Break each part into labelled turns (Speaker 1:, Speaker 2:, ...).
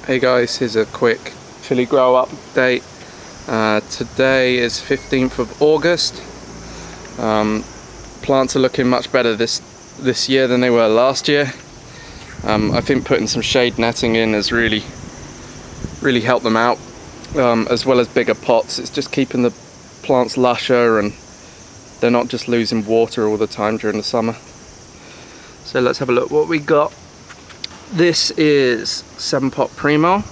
Speaker 1: Hey guys, here's a quick chili grow update. Today is 15th of August. Plants are looking much better this year than they were last year. I think putting some shade netting in has really helped them out, as well as bigger pots. It's just keeping the plants lusher and they're not just losing water all the time during the summer. So let's have a look what we got. This is 7-pot Primo.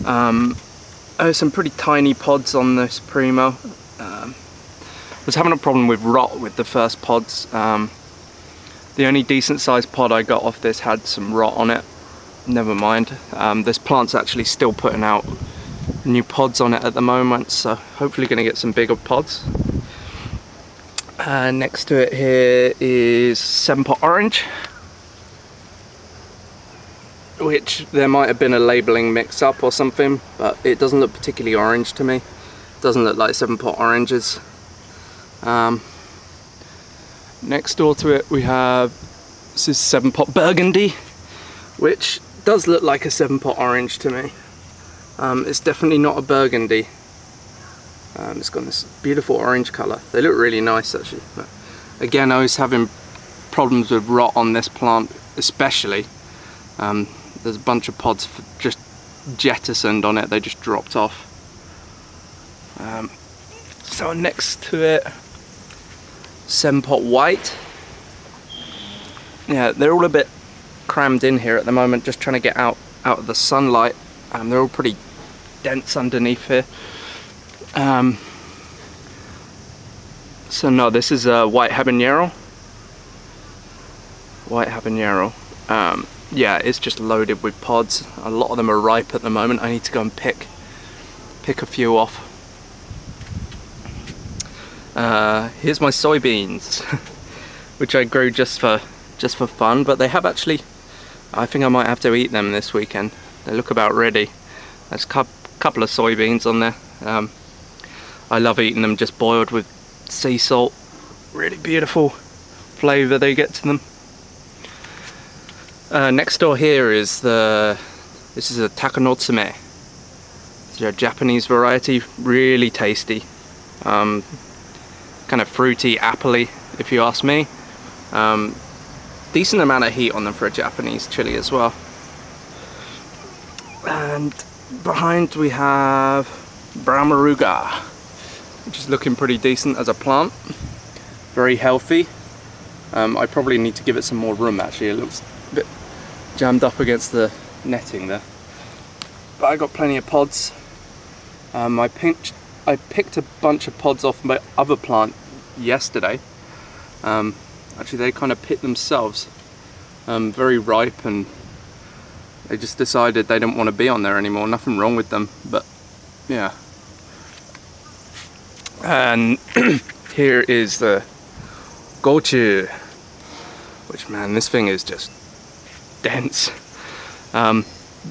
Speaker 1: Some pretty tiny pods on this Primo. Was having a problem with rot with the first pods. The only decent sized pod I got off this had some rot on it. Never mind. This plant's actually still putting out new pods on it at the moment, so hopefully going to get some bigger pods. Next to it here is 7-pot Orange, which there might have been a labelling mix-up or something, but it doesn't look particularly orange to me. It doesn't look like 7-pot oranges. Next door to it we have, this is 7-pot Burgundy, which does look like a 7-pot orange to me. It's definitely not a burgundy. It's got this beautiful orange colour. They look really nice actually. But again, I was having problems with rot on this plant especially. There's a bunch of pods just jettisoned on it, they just dropped off. So next to it, 7-pot White. Yeah, they're all a bit crammed in here at the moment, just trying to get out of the sunlight. They're all pretty dense underneath here. So no, this is a White Habanero. White Habanero. Yeah, it's just loaded with pods. A lot of them are ripe at the moment. I need to go and pick a few off. Here's my soybeans, which I grew just for fun, but they have actually, I think I might have to eat them this weekend. They look about ready. There's a couple of soybeans on there. I love eating them just boiled with sea salt. Really beautiful flavour they get to them. Next door here is this is a Takanotsume. It's a Japanese variety, really tasty. Kind of fruity, appley, if you ask me. Decent amount of heat on them for a Japanese chili as well. And behind we have Brown Moruga, which is looking pretty decent as a plant. Very healthy. I probably need to give it some more room actually. It looks a bit jammed up against the netting there. But I got plenty of pods. I picked a bunch of pods off my other plant yesterday. Actually they kind of picked themselves. Very ripe, and they just decided they didn't want to be on there anymore. Nothing wrong with them, but yeah. And here is the Gochu, which, man, this thing is just dense.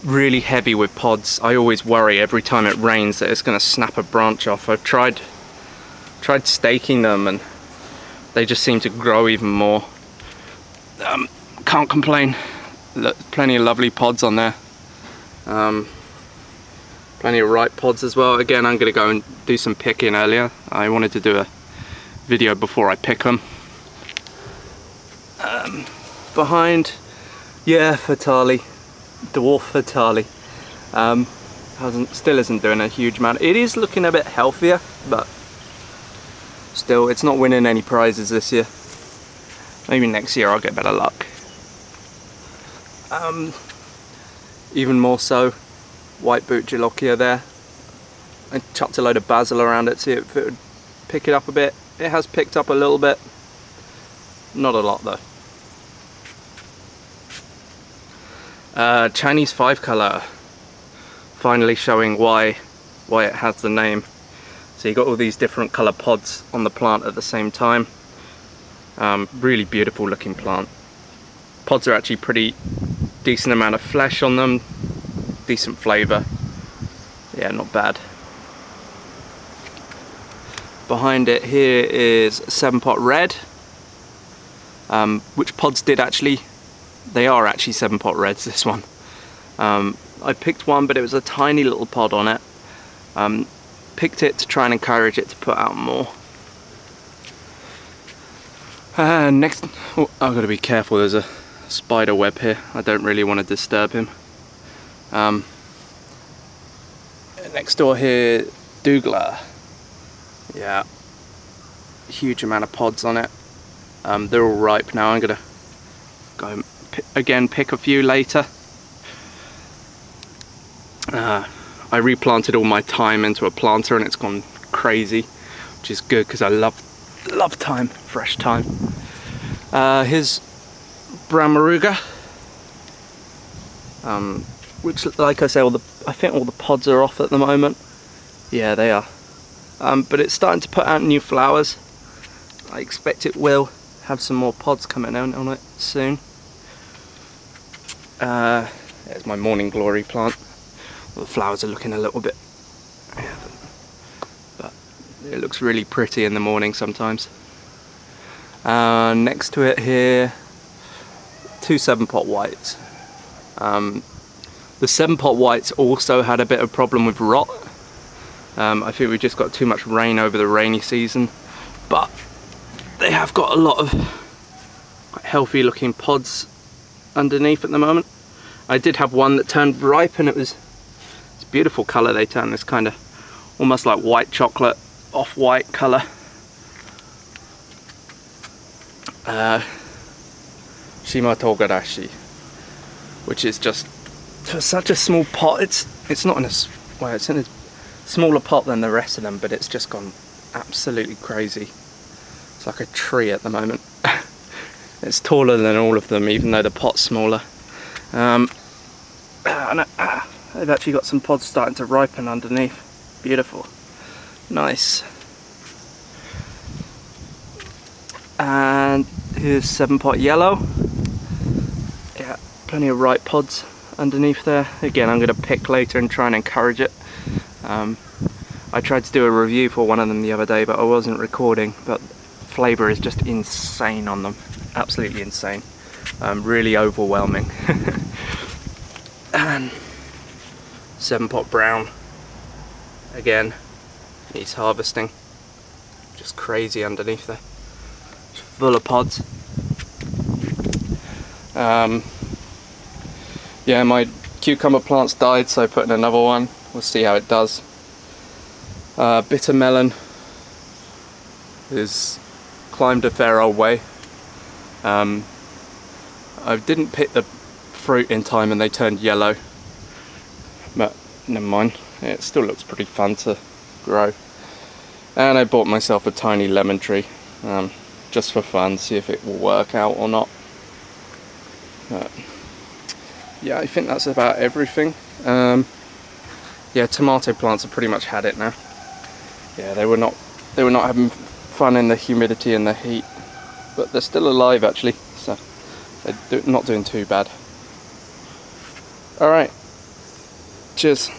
Speaker 1: Really heavy with pods. I always worry every time it rains that it's going to snap a branch off. I've tried staking them and they just seem to grow even more. Can't complain. Plenty of lovely pods on there. Plenty of ripe pods as well. Again, I'm going to go and do some picking earlier. I wanted to do a video before I pick them. Behind, yeah, Fatali, dwarf Fatali. Still isn't doing a huge amount. It is looking a bit healthier, but still, it's not winning any prizes this year. Maybe next year I'll get better luck. Even more so, White Boot Jolokia there. I chucked a load of basil around it, see if it would pick it up a bit. It has picked up a little bit. Not a lot though. Chinese 5-color, finally showing why it has the name. So you got all these different colour pods on the plant at the same time. Really beautiful looking plant. Pods are actually pretty decent amount of flesh on them, decent flavour. Yeah, not bad. Behind it here is 7-pot Red, which pods did actually, they are actually 7-pot Reds, this one. I picked one, but it was a tiny little pod on it. Picked it to try and encourage it to put out more. Next, oh, I've got to be careful, there's a spider web here. I don't really want to disturb him. Next door here, Douglas. Yeah, huge amount of pods on it. They're all ripe now. I'm gonna go and pick a few later. I replanted all my thyme into a planter and it's gone crazy, which is good because I love thyme, fresh thyme. Here's brown moruga, which, like I say, I think all the pods are off at the moment. Yeah, they are. But it's starting to put out new flowers. I expect it will have some more pods coming out on it soon. There's my morning glory plant. The flowers are looking a little bit, but it looks really pretty in the morning sometimes. Next to it here, 2 7-pot whites. The 7-pot whites also had a bit of problem with rot. I think we just got too much rain over the rainy season, but they have got a lot of quite healthy looking pods underneath at the moment. I did have one that turned ripe and it's a beautiful colour. They turn this kind of almost like white chocolate, off-white colour. Shima Togarashi, which is just for such a small pot. It's not in a, well, it's in a smaller pot than the rest of them, but it's just gone absolutely crazy. It's like a tree at the moment. It's taller than all of them, even though the pot's smaller. They've actually got some pods starting to ripen underneath. Beautiful. Nice. And here's 7-pot yellow. Yeah, plenty of ripe pods underneath there. Again, I'm going to pick later and try and encourage it. I tried to do a review for one of them the other day, but I wasn't recording. But flavour is just insane on them. Absolutely insane. Really overwhelming. And 7-pot brown. Again, needs harvesting. Just crazy underneath there. It's full of pods. Yeah, my cucumber plants died, so I put in another one. We'll see how it does. Bitter melon is climbed a fair old way. I didn't pick the fruit in time and they turned yellow, but never mind, it still looks pretty fun to grow. And I bought myself a tiny lemon tree, just for fun, see if it will work out or not. But yeah, I think that's about everything. Yeah, tomato plants have pretty much had it now. Yeah, they were not having fun in the humidity and the heat, but they're still alive actually, so they're not doing too bad. Alright, cheers.